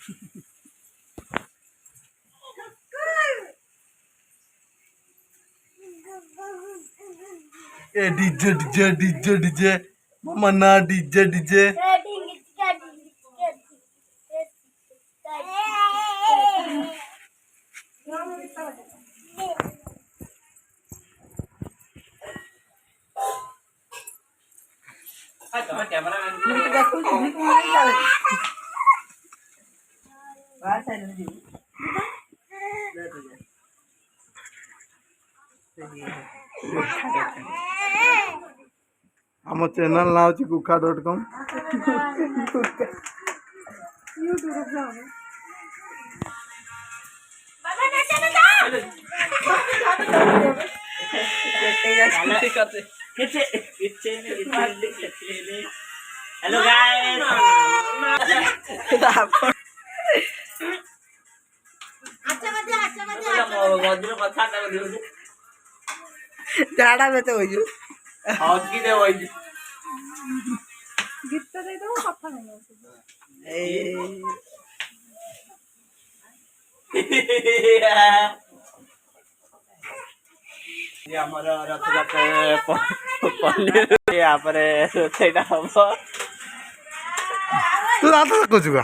ए DJ DJ DJ DJ मामा ना DJ DJ आम channel ना हूँ guka.com हेलो गाइस झाड़ा में तो हो हॉकी दे वही गीत तो दे दो कथा ये हमारा रथयात्रा पल्ली यहाँ पर रोसेटा हम तू रात को जुगा